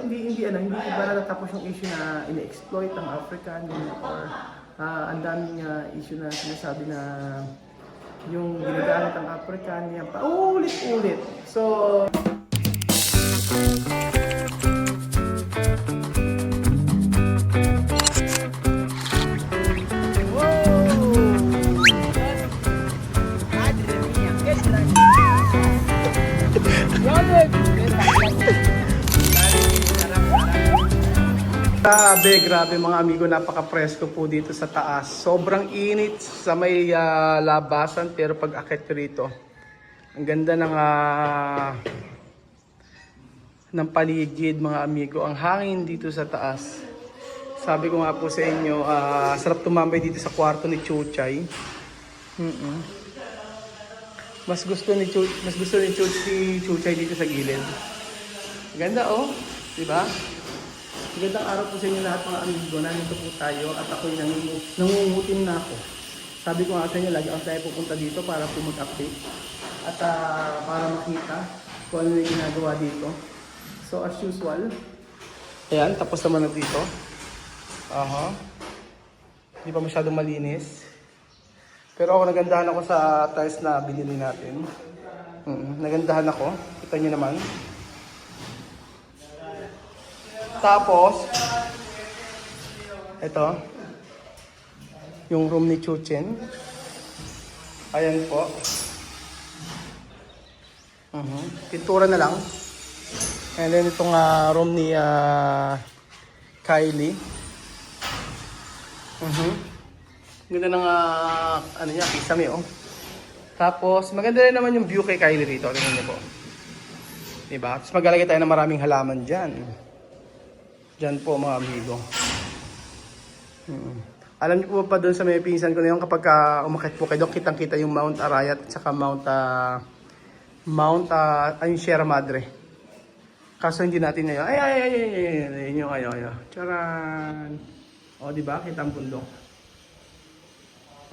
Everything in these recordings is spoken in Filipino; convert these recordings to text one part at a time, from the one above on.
hindi ba natatapos yung issue na ina-exploit ang African or ang daming issue na sinasabi na yung ginagamit ang African yan pa ulit-ulit. So grabe mga amigo, napaka-presko po dito sa taas. Sobrang init sa may labasan, pero pag akit rito, ang ganda ng paligid mga amigo. Ang hangin dito sa taas. Sabi ko nga po sa inyo, sarap tumambay dito sa kwarto ni Chuchay. Mas gusto ni Chuchay dito sa gilid. Ganda oh, di ba? Magandang araw po sa inyo lahat mga amigo. Nandito po tayo at ako'y nangungutin na ako. Sabi ko nga sa inyo, lagi ako tayo pupunta dito para po mag-update at para makita kung ano yung ginagawa dito. So as usual, ayan, tapos naman na dito. Hindi pa masyadong malinis. Pero ako nagandahan ako sa tiles na binili natin. Nagandahan ako, kita nyo naman. Tapos, ito, yung room ni Chuchin. Ayan po. Pintura na lang. And then itong room ni Kylie. Ganda ng ano niya, kisame oh. Tapos, maganda rin naman yung view kay Kylie rito. Tingnan niyo po. Diba? Tapos maglalagay tayo ng maraming halaman dyan. Diyan po mga amigo. Alam niyo po pa doon sa may pinsan ko na yun, kapag umakit po kayo doon, kitang-kita yung Mount Arayat at saka Mount Sierra Madre. Kaso hindi natin ngayon. Ay, yun yung Charan! O, diba? Kita ang bundok.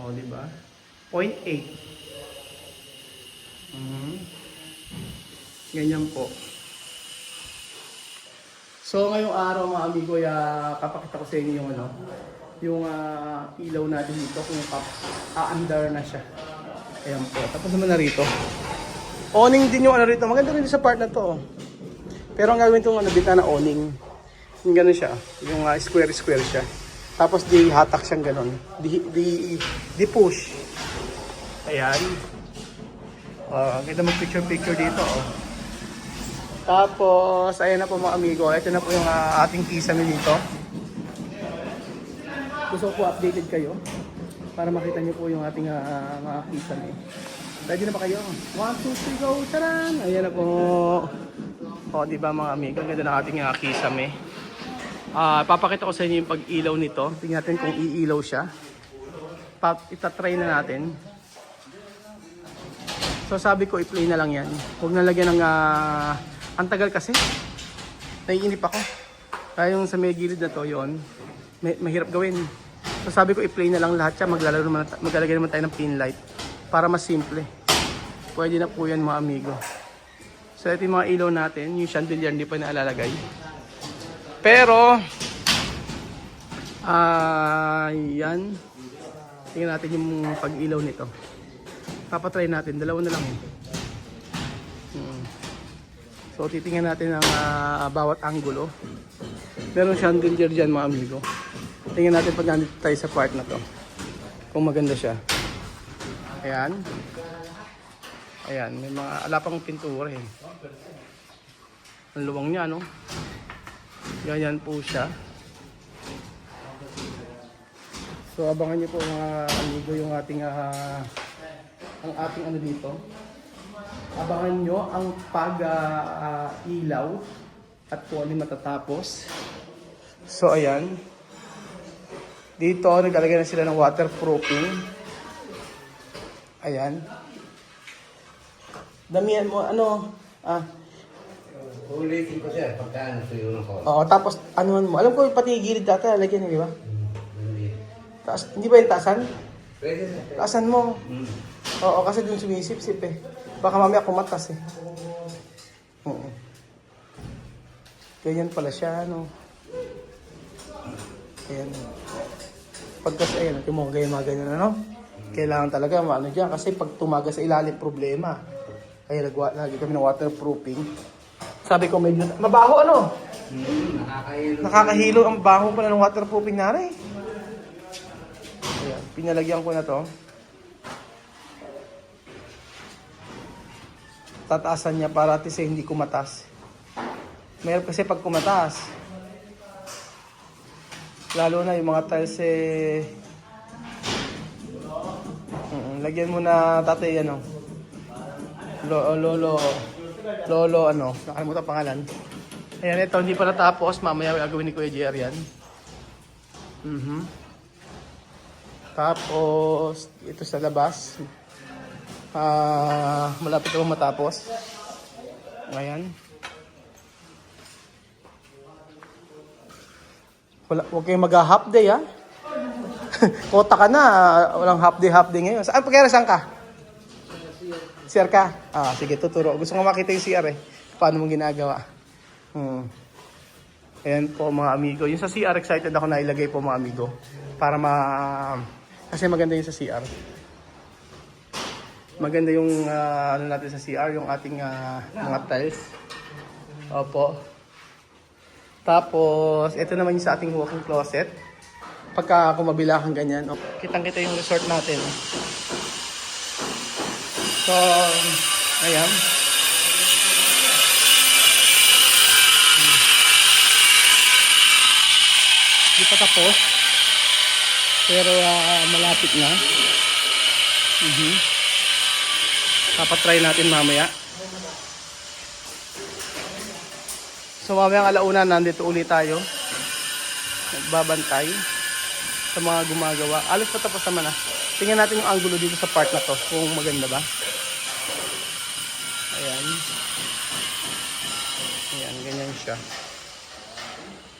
O, diba? 0.8. Ganyan po. So ngayong araw mga amigo, kapakita ko sa inyo yung yung ilaw natin dito kung aandar na siya. Ayan po. Tapos naman na rito. Awning din yung rito. Maganda rin sa part na to. Pero ang gagawin itong bitna na awning. Yung gano'n siya. Yung square siya. Tapos di hatak siyang gano'n. Di push. Ayan. Ganda mag-picture dito. Tapos, ayan na po mga amigo. Ito na po yung ating kisame dito. Gusto ko po updated kayo para makita nyo po yung ating mga kisame. Ready na ba kayo? 1, 2, 3, go! Taran! Ayan na po. O, diba mga amigo? Ang ganda ng ating kisame. Papakita ko sa inyo yung pag-ilaw nito. Tingnan natin kung iilaw siya. Itatry na natin. So, sabi ko, i-play na lang yan. Huwag nalagyan ng... ang tagal kasi. Naiinip ako. Kaya yung sa may gilid na to, yun, mahirap gawin. So sabi ko, i-play na lang lahat siya. Maglalagay naman tayo ng pin light para mas simple. Pwede na po yan mga amigo. So ito yung mga ilaw natin. Yung chandelier hindi pa naalalagay. Pero, yan. Tingnan natin yung pag-ilaw nito. Papatry natin. Dalawa na lang eh. So titingnan natin ang bawat angulo. Meron chandelier dyan mga amigo. Tingnan natin pag nandito tayo sa part na to. Kung maganda siya. Ayan. Ayan. May mga alapang pintura eh. Ang luwang niya no. Ganyan po siya. So abangan niyo po mga amigo yung ating ang ating ano dito. Abangan nyo ang pag-ilaw at kung ano matatapos. So ayan. Dito naglalagay na sila ng waterproofing. Ayan. Damihan mo ulitin ko siya pagkaan sa iyo ng Oo, tapos anuhan mo. Alam ko pati gilid dati lagyan di ba? Taas, hindi ba yung taasan? Taasan mo. Oo, kasi dun sumisip-sip eh. Baka mamaya kumatas eh. Ganyan pala siya, no? Ayan. Pagkas, ayan, tumugay yung mga ganyan, ano? Kailangan talaga, ano dyan, kasi pag tumaga sa ilalim, problema. Kaya lagi kami ng waterproofing. Sabi ko, medyo, mabaho, ano? Nakakahilo. Nakakahilo ang baho pala ng waterproofing na rin. Ayan, pinalagyan ko na to. Tataasan niya para at least hindi kumatas. Meron kasi pag kumatas, lalo na yung mga tiles lagyan mo na tatay ano. Lolo ano, nakalimutan pangalan. Ayan, ito hindi pa natapos, mamaya gagawin ni Kuya JR yan. Tapos ito sa labas. Malapit na matapos. Ayan. Huwag kayong mag-half day, ha? Kota ka na, walang half day ngayon. Saan saan ka? CR ka? Sige, tuturo. Gusto ko makita yung CR eh. Paano mo ginagawa? Ayan po mga amigo. Yung sa CR, excited ako na ilagay po mga amigo. Para kasi maganda yung sa CR. Maganda yung ano natin sa CR, yung ating mga tiles. Opo. Tapos, ito naman yung sa ating walk-in closet. Pagka kumabila kang ganyan, kitang-kita yung resort natin. So, ayan. Hindi pa tapos. Pero malapit na. Try natin mamaya. So mamayang alauna, nandito ulit tayo. Nagbabantay sa mga gumagawa. Alos pa tapos naman na. Tingnan natin yung angulo dito sa part na to. Kung maganda ba. Ayan. Ayan, ganyan siya.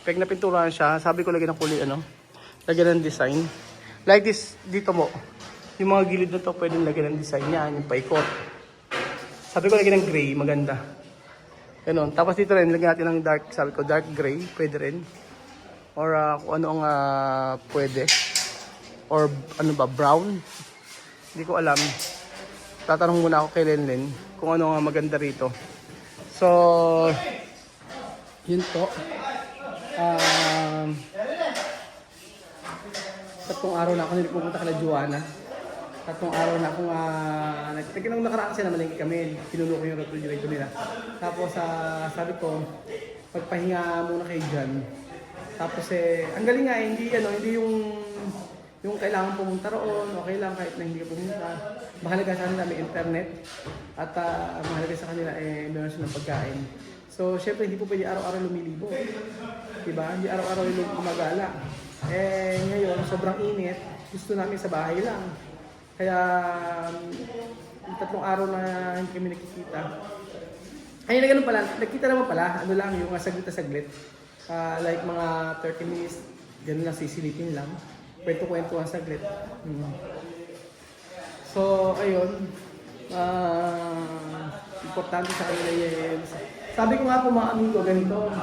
Pag napinturahan siya, sabi ko lagyan ng kulay ano. Lagyan ng design. Like this, dito mo. Yung mga gilid na to, pwedeng lagyan ng design yan. Yung paikot. Sabi ko lagyan ng gray, maganda. Ganon. Tapos dito rin, lagyan natin ng dark, sabi ko, dark gray, pwede rin. Or kung ano ang pwede. Or ano ba, brown. Hindi ko alam. Tatanong muna ako kay Lenlen kung ano ang maganda rito. So, yun po. Tatlong araw na ako nilipupunta kala Joanna. Tatlong araw na akong nung nakaraan kasi namalengke kami, pinuno ko yung refrigerator nila. Tapos sabi ko, pagpahinga muna kayo dyan. Tapos ang galing nga hindi yung kailangan pumunta roon, okay lang kahit na hindi ka pumunta. Mahalaga sa kanila may internet at mahalaga sa kanila meron silang pagkain. So syempre hindi po pwede araw-araw lumilibo. Diba? Hindi araw-araw gumagala. Ngayon sobrang init, gusto namin sa bahay lang. Kaya, tatlong araw na hindi kami nakikita. Ay, na ganun pala, nakita naman pala, ano lang, yung saglit. Like mga 30 minutes, ganun lang, sisilipin lang. Kwento-kwento ang saglit. So, ayun. Importante sa kanila yun. Sabi ko nga po mga amigo, ganito.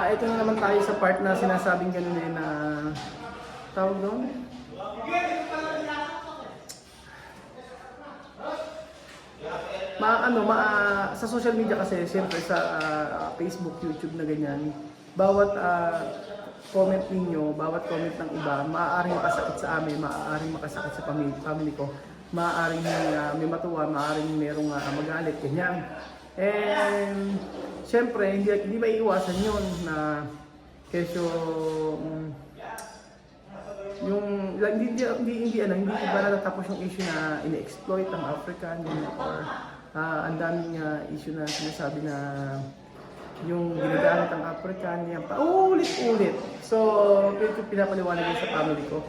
Ito na naman tayo sa part na sinasabing ganun na tawag doon. Sa social media kasi, siyempre sa Facebook, YouTube na ganyan, bawat comment ninyo, bawat comment ng iba, maaaring makasakit sa amin, maaaring makasakit sa family ko, maaaring may matuwa, maaaring merong magalit, ganyan. And siyempre, hindi maiiwasan yun na kesyo hindi ba natatapos yung issue na ini-exploit ang African or ang daming issue na sinasabi na yung ginagamit ang African yan pa ulit. So pinapaliwanag yun sa family ko,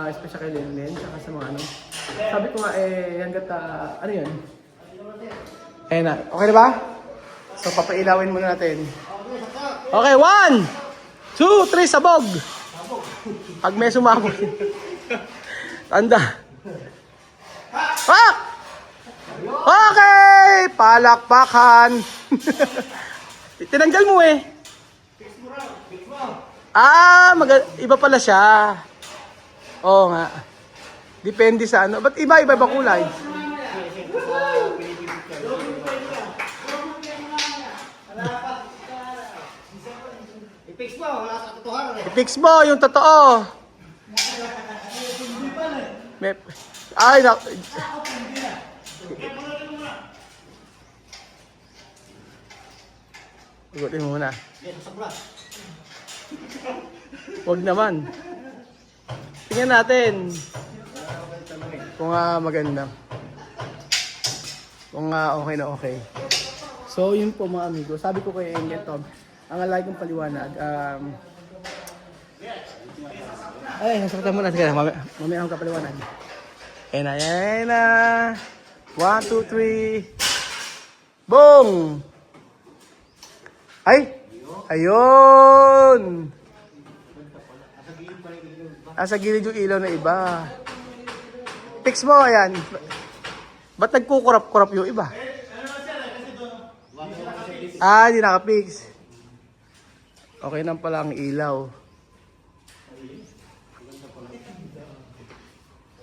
especially kay Lenlen saka sa mga ano. Sabi ko nga hanggat ano yun? Ayun na, okay na ba? So papailawin muna natin. Okay, 1, 2, 3, sabog! Pag may sumabog. Tanda. Pak! Okay! Palakpakan! Tinanggal mo eh. Ah, iba pala siya. Oo nga. Depende sa ano. Ba't iba-iba ba kulay? I-fix mo, wala sa katotohanan eh. I-fix mo yung totoo. May, ay, na, Igutin mo muna. Huwag naman. Tingnan natin. Kung maganda. Kung okay na okay. So yun po mga amigo. Sabi ko kay Engel Tom, ang alay kong paliwanag. Ay, nasaktan mo na. Sige na, mamaya akong kapaliwanag. Ayan na, ayan na. 1, 2, 3. Boom! Ay! Ayun! Sa gilid yung ilaw na iba. Fix mo, ayan. Ba't nagkukurap-kurap yung iba? Di naka-fix. Okay na pala ang ilaw.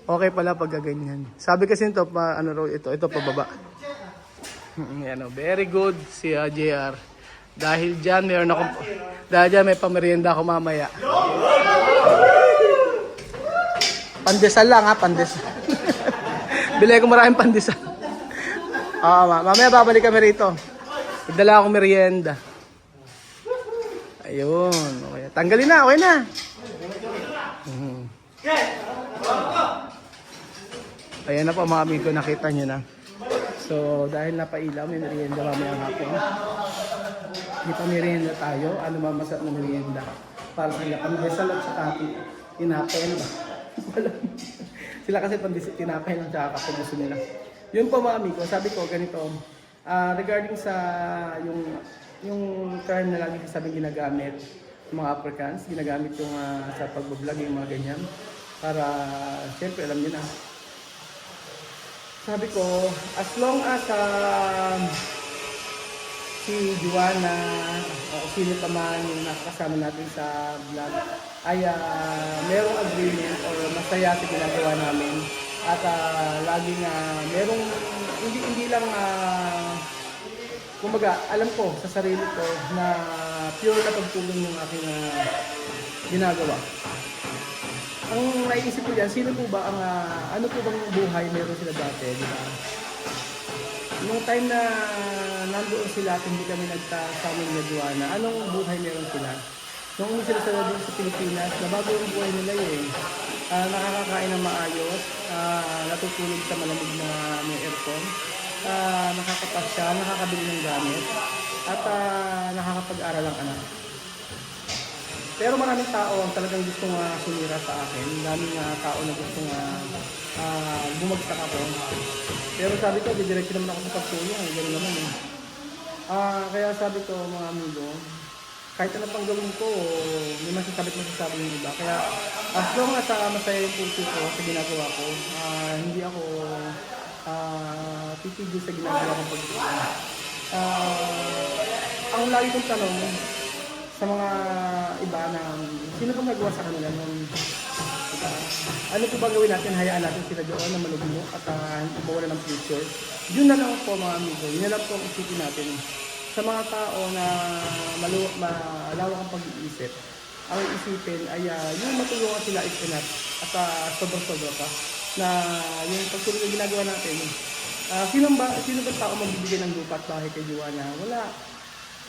Okay pala pag ganyan. Sabi kasi nito, ito pababa. Yan, very good si JR. Dahil dyan, may pamerienda ako mamaya. Pandesal lang ha, pandesal. Bilay ko maraming pandesal. Mamaya babalik kami rito. Idala akong merienda. Ayun. Okay. Tanggalin na, okay na. Ayan na po mga amigo, nakita nyo na. So, dahil napailaw, may merienda mamaya ang hapon. May pamerienda tayo. Ano mamasarap na merienda? Para sila, pandesal at saka tinapay ba? Sila kasi tinapay lang tsaka kapubuso nila. Yun po mga amigo, sabi ko ganito. Regarding sa yung term na lagi sabing ginagamit ng mga Africans, ginagamit yung sa pagbablog yung mga ganyan. Para, siyempre alam niyo na. Sabi ko, as long as si Joanna o sino pa man yung nakakasama natin sa vlog ay merong agreement or masaya sa ginagawa namin at laging merong hindi lang kumbaga alam ko sa sarili ko na pure na pagtulong yung aking ginagawa. Ang naisip ko dyan, sino po ba ang ano po bang buhay meron sila dati, di ba? Nung time na nandoon sila at hindi kami nagkasama ni Joanna, anong buhay meron sila? Nung sila doon sa Pilipinas, nabago yung buhay nila eh. Nakakakain ng maayos, natutulog sa malamig na may aircon, nakakapasya, nakakabili ng gamit, at nakakapag-aral ang anak. Pero maraming tao ang talagang gustong sumira sa akin. Daming tao na gustong bumagsak ako. Pero sabi ko, didiretso naman ako sa pagtulong. Gano'n naman eh. Kaya sabi ko mga amigo, kahit ano pang gawin ko, may masasabi yung iba. Kaya as long as masaya yung puso ko sa ginagawa ko, hindi ako titigil sa ginagawa kong pagtulong. Ang lagi kong tanong, sa mga iba na sino bang nagawa sa kanila nung ano po ba gawin natin, hayaan natin sila doon na malugmok at hindi mawala ng future. Yun na lang po mga amigo, yun na lang po ang isipin natin sa mga tao na malawak ang pag-iisip. Ang isipin ay yung matulungan sila is enough at sobrang-sobra pa na yung pagtuloy na ginagawa natin. Sino ba tao magbibigay ng lupa at bahay kay Joanna?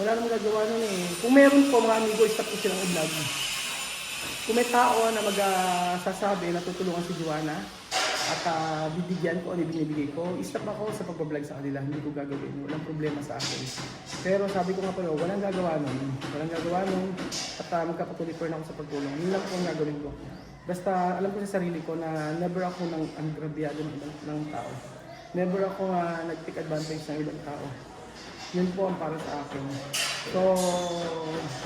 Wala namang gagawa nun eh. Kung meron po mga amigo, stop po silang i-vlog. Kung may tao na magsasabi na tutulungan si Joanna at bibigyan ko o binibigay ko, stop ako sa pag-vlog sa kanila. Hindi ko gagawin. Walang problema sa akin. Pero sabi ko nga po, walang gagawa nun. Walang gagawa nun at magkapatuloy pa rin ako sa pagtulong. Yun lang po ang gagawin ko. Basta alam ko sa sarili ko na never ako nang angrabyado ng tao. Never ako nag-take advantage ng ibang tao. Yun po ang para sa akin. So,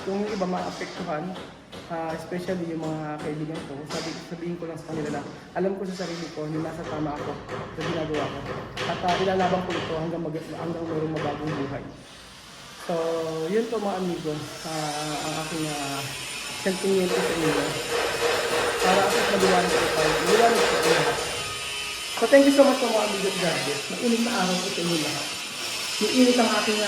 kung yung iba maapektuhan, especially yung mga kaibigan ko, sabihin ko lang sa kanila na alam ko sa sarili ko na nasa tama ako sa ginagawa ko. At ilalaban ko ito hanggang mayroong mabagong buhay. So, yun po mga amigos, ang aking sentimento sa inyo. Para at least maliwanag po tayo. Maliwanag po ang lahat. So, thank you so much po mga amigos. God bless. Mainit na araw po sa inyo lahat. Mainit ang aking